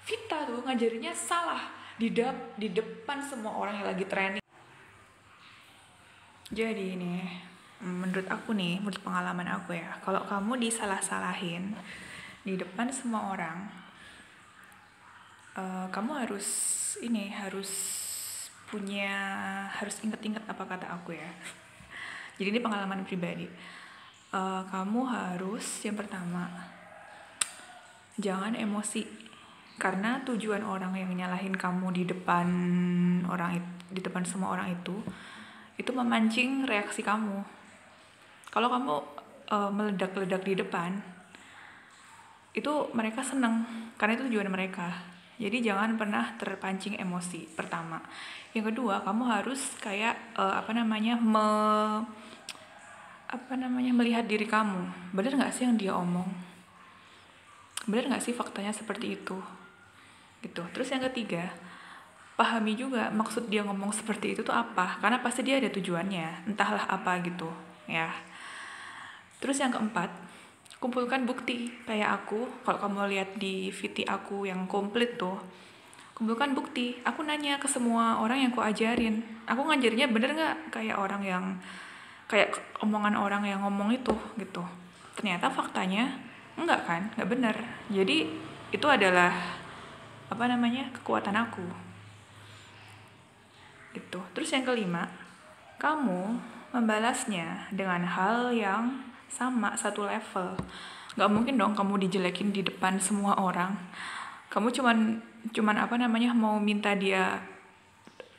Vita tuh ngajarinnya salah di depan semua orang yang lagi training. Jadi nih, menurut aku nih, menurut pengalaman aku ya, kalau kamu disalah-salahin di depan semua orang, kamu harus harus inget-inget apa kata aku ya. Jadi ini pengalaman pribadi. Kamu harus yang pertama, jangan emosi, karena tujuan orang yang nyalahin kamu di depan semua orang itu memancing reaksi kamu. Kalau kamu meledak-ledak di depan, itu mereka seneng karena itu tujuan mereka. Jadi jangan pernah terpancing emosi, pertama. Yang kedua, kamu harus kayak melihat diri kamu. Bener nggak sih yang dia omong? Bener nggak sih faktanya seperti itu? Gitu. Terus yang ketiga, pahami juga maksud dia ngomong seperti itu tuh apa, karena pasti dia ada tujuannya, entahlah apa gitu ya. Terus yang keempat, kumpulkan bukti. Kayak aku, kalau kamu lihat di VT aku yang komplit tuh, kumpulkan bukti. Aku nanya ke semua orang yang aku ajarin, aku ngajarinnya bener nggak kayak omongan orang yang ngomong itu gitu. Ternyata faktanya enggak kan, nggak bener. Jadi itu adalah kekuatan aku gitu. Terus yang kelima, kamu membalasnya dengan hal yang sama, satu level. Gak mungkin dong kamu dijelekin di depan semua orang. Kamu cuman mau minta dia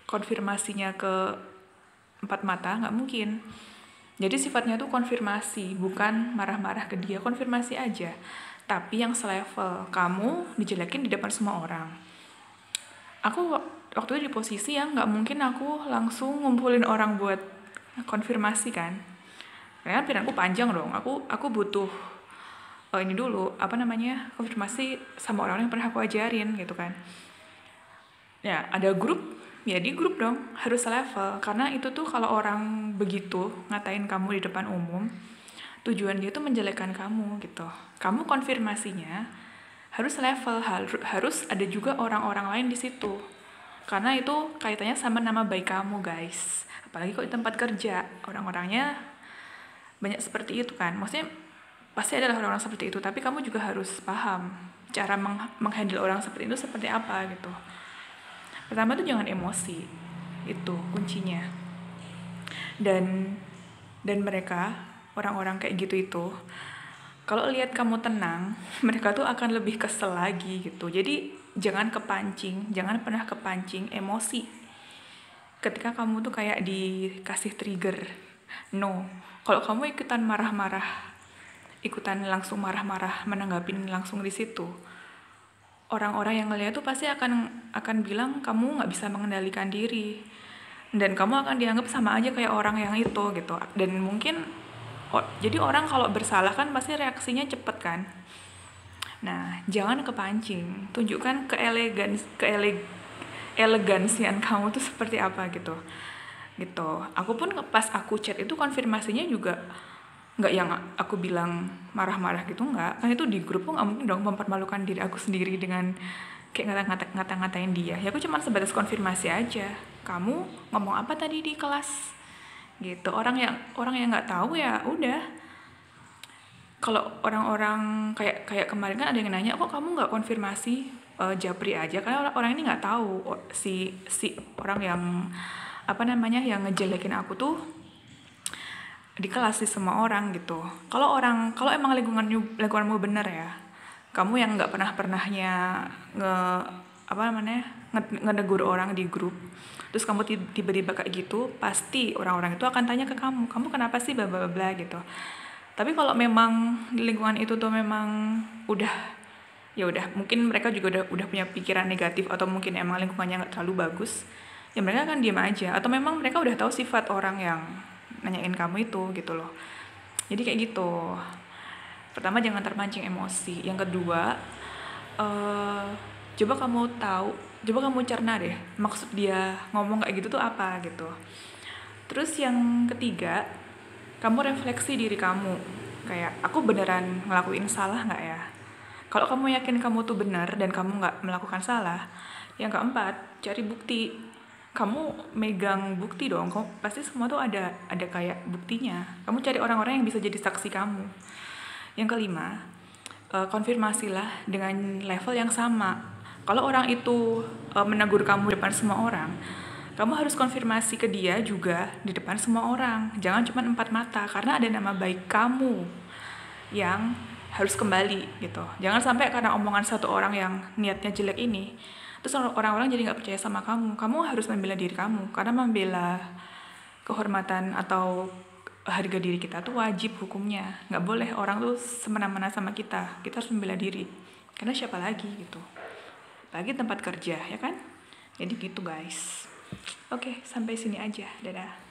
konfirmasinya ke empat mata, gak mungkin. Jadi sifatnya tuh konfirmasi, bukan marah-marah ke dia, konfirmasi aja. Tapi yang selevel, kamu dijelekin di depan semua orang. Aku waktu itu di posisi yang nggak mungkin aku langsung ngumpulin orang buat konfirmasi kan, karena pikiranku panjang dong. Aku butuh ini dulu konfirmasi sama orang yang pernah aku ajarin gitu kan. Ya ada grup, ya di grup dong harus level, karena itu tuh kalau orang begitu ngatain kamu di depan umum, tujuan dia tuh menjelekkan kamu gitu. Kamu konfirmasinya harus level, harus ada juga orang-orang lain di situ, karena itu kaitannya sama nama baik kamu guys. Apalagi kalau di tempat kerja, orang-orangnya banyak seperti itu kan. Maksudnya pasti adalah orang-orang seperti itu, tapi kamu juga harus paham cara menghandle orang seperti itu seperti apa gitu. Pertama tuh jangan emosi, itu kuncinya. Dan mereka, orang-orang kayak gitu itu, kalau lihat kamu tenang, mereka tuh akan lebih kesel lagi gitu. Jadi jangan pernah kepancing emosi ketika kamu tuh kayak dikasih trigger. No, kalau kamu ikutan langsung marah-marah menanggapin langsung di situ, orang-orang yang ngeliat tuh pasti akan bilang kamu nggak bisa mengendalikan diri, dan kamu akan dianggap sama aja kayak orang yang itu gitu. Dan mungkin jadi orang kalau bersalah kan pasti reaksinya cepet kan. Nah, jangan kepancing, tunjukkan elegansian kamu tuh seperti apa gitu. Aku pun pas aku chat itu konfirmasinya juga nggak yang aku bilang marah-marah gitu, nggak. Kan itu di grup, aku nggak mungkin dong mempermalukan diri aku sendiri dengan kayak ngata-ngatain dia. Ya aku cuma sebatas konfirmasi aja. Kamu ngomong apa tadi di kelas? Gitu. Orang yang nggak tahu ya udah. Kalau orang-orang kayak kemarin kan ada yang nanya, kok kamu nggak konfirmasi Japri aja, karena orang ini nggak tahu si orang yang yang ngejelekin aku tuh di kelas di semua orang gitu. Kalau emang lingkunganmu bener ya, kamu yang nggak pernahnya ngenegur orang di grup, terus kamu tiba-tiba kayak gitu, pasti orang-orang itu akan tanya ke kamu kenapa sih bla bla bla gitu. Tapi kalau memang di lingkungan itu tuh memang ya udah mungkin mereka juga udah punya pikiran negatif, atau mungkin emang lingkungannya nggak terlalu bagus, ya mereka akan diam aja, atau memang mereka udah tahu sifat orang yang nanyain kamu itu gitu loh. Jadi kayak gitu. Pertama, jangan terpancing emosi. Yang kedua, coba kamu cerna deh maksud dia ngomong kayak gitu tuh apa gitu. Terus yang ketiga, kamu refleksi diri kamu, kayak aku beneran ngelakuin salah nggak ya? Kalau kamu yakin kamu tuh benar dan kamu nggak melakukan salah, yang keempat, cari bukti. Kamu megang bukti dong, kamu pasti semua tuh ada kayak buktinya. Kamu cari orang-orang yang bisa jadi saksi kamu. Yang kelima, konfirmasilah dengan level yang sama. Kalau orang itu menegur kamu di depan semua orang, kamu harus konfirmasi ke dia juga di depan semua orang. Jangan cuma 4 mata, karena ada nama baik kamu yang harus kembali gitu. Jangan sampai karena omongan satu orang yang niatnya jelek ini, terus orang-orang jadi nggak percaya sama kamu. Kamu harus membela diri kamu, karena membela kehormatan atau harga diri kita tuh wajib hukumnya. Nggak boleh orang tuh semena-mena sama kita. Kita harus membela diri. Karena siapa lagi gitu. Apalagi tempat kerja, ya kan? Jadi gitu guys. Oke, sampai sini aja. Dadah.